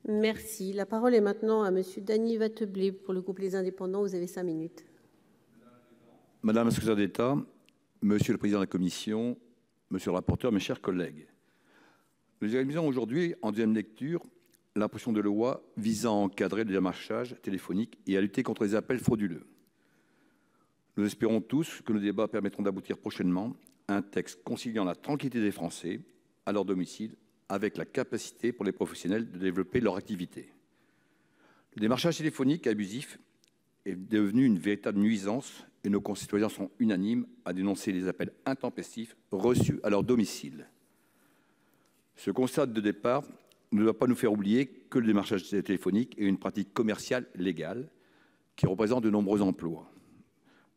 Merci. La parole est maintenant à Monsieur Dany Wattebled pour le groupe Les Indépendants. Vous avez 5 minutes. Madame la secrétaire d'État, Monsieur le président de la commission, Monsieur le rapporteur, mes chers collègues, nous examinons aujourd'hui, en deuxième lecture, la proposition de loi visant à encadrer le démarchage téléphonique et à lutter contre les appels frauduleux. Nous espérons tous que nos débats permettront d'aboutir prochainement à un texte conciliant la tranquillité des Français à leur domicile avec la capacité pour les professionnels de développer leur activité. Le démarchage téléphonique abusif est devenu une véritable nuisance et nos concitoyens sont unanimes à dénoncer les appels intempestifs reçus à leur domicile. Ce constat de départ ne doit pas nous faire oublier que le démarchage téléphonique est une pratique commerciale légale qui représente de nombreux emplois.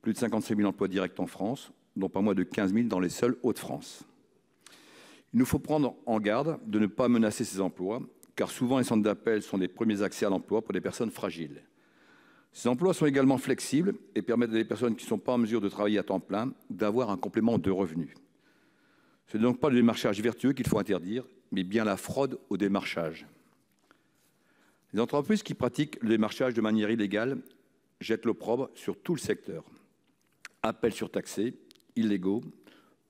Plus de 55 000 emplois directs en France, dont pas moins de 15 000 dans les seuls Hauts-de-France. Il nous faut prendre en garde de ne pas menacer ces emplois, car souvent les centres d'appel sont des premiers accès à l'emploi pour des personnes fragiles. Ces emplois sont également flexibles et permettent à des personnes qui ne sont pas en mesure de travailler à temps plein d'avoir un complément de revenus. Ce n'est donc pas le démarchage vertueux qu'il faut interdire, mais bien la fraude au démarchage. Les entreprises qui pratiquent le démarchage de manière illégale jettent l'opprobre sur tout le secteur. Appels surtaxés, illégaux,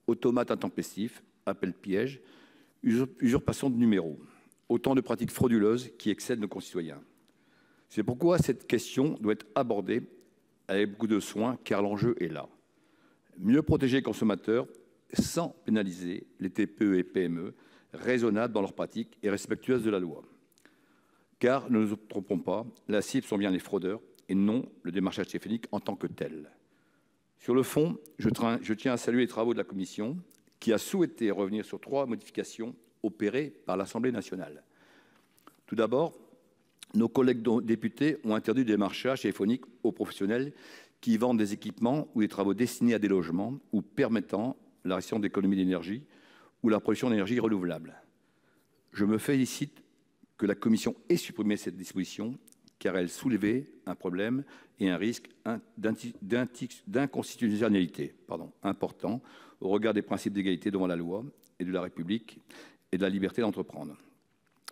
automates intempestifs, appels pièges, usurpation de numéros. Autant de pratiques frauduleuses qui excèdent nos concitoyens. C'est pourquoi cette question doit être abordée avec beaucoup de soin, car l'enjeu est là. Mieux protéger les consommateurs sans pénaliser les TPE et PME, raisonnables dans leurs pratiques et respectueuses de la loi. Car, ne nous trompons pas, la cible sont bien les fraudeurs et non le démarchage téléphonique en tant que tel. Sur le fond, je tiens à saluer les travaux de la Commission qui a souhaité revenir sur 3 modifications opérées par l'Assemblée nationale. Tout d'abord, nos collègues députés ont interdit le démarchage téléphonique aux professionnels qui vendent des équipements ou des travaux destinés à des logements ou permettant la réalisation d'économies d'énergie ou la production d'énergie renouvelable. Je me félicite que la Commission ait supprimé cette disposition car elle soulevait un problème et un risque d'inconstitutionnalité important au regard des principes d'égalité devant la loi et de la République et de la liberté d'entreprendre.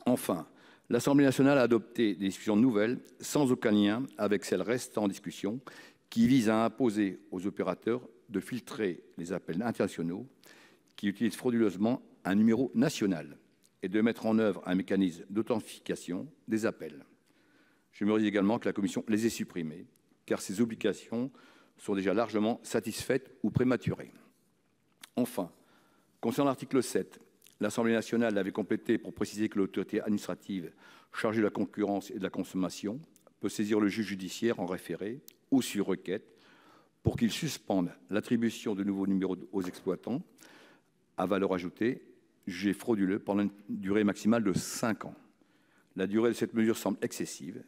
Enfin, l'Assemblée nationale a adopté des dispositions nouvelles sans aucun lien avec celles restant en discussion qui visent à imposer aux opérateurs de filtrer les appels internationaux qui utilisent frauduleusement un numéro national et de mettre en œuvre un mécanisme d'authentification des appels. Je me réjouis également que la Commission les ait supprimés, car ces obligations sont déjà largement satisfaites ou prématurées. Enfin, concernant l'article 7, l'Assemblée nationale l'avait complété pour préciser que l'autorité administrative chargée de la concurrence et de la consommation peut saisir le juge judiciaire en référé ou sur requête pour qu'il suspende l'attribution de nouveaux numéros aux exploitants à valeur ajoutée jugés frauduleux pendant une durée maximale de 5 ans. La durée de cette mesure semble excessive,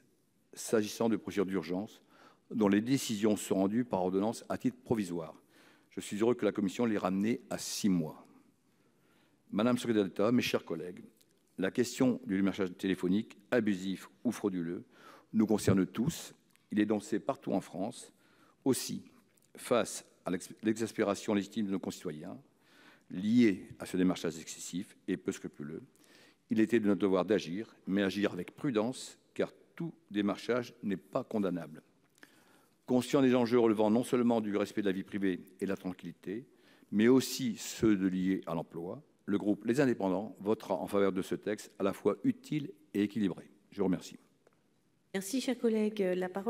s'agissant de procédures d'urgence dont les décisions sont rendues par ordonnance à titre provisoire. Je suis heureux que la Commission l'ait ramené à 6 mois. Madame la secrétaire d'État, mes chers collègues, la question du démarchage téléphonique, abusif ou frauduleux, nous concerne tous. Il est dénoncé partout en France. Aussi, face à l'exaspération légitime de nos concitoyens, liée à ce démarchage excessif et peu scrupuleux, il était de notre devoir d'agir, mais agir avec prudence, car tout démarchage n'est pas condamnable. Conscient des enjeux relevant non seulement du respect de la vie privée et de la tranquillité, mais aussi ceux liés à l'emploi, le groupe Les Indépendants votera en faveur de ce texte à la fois utile et équilibré. Je vous remercie. Merci, chers collègues. La parole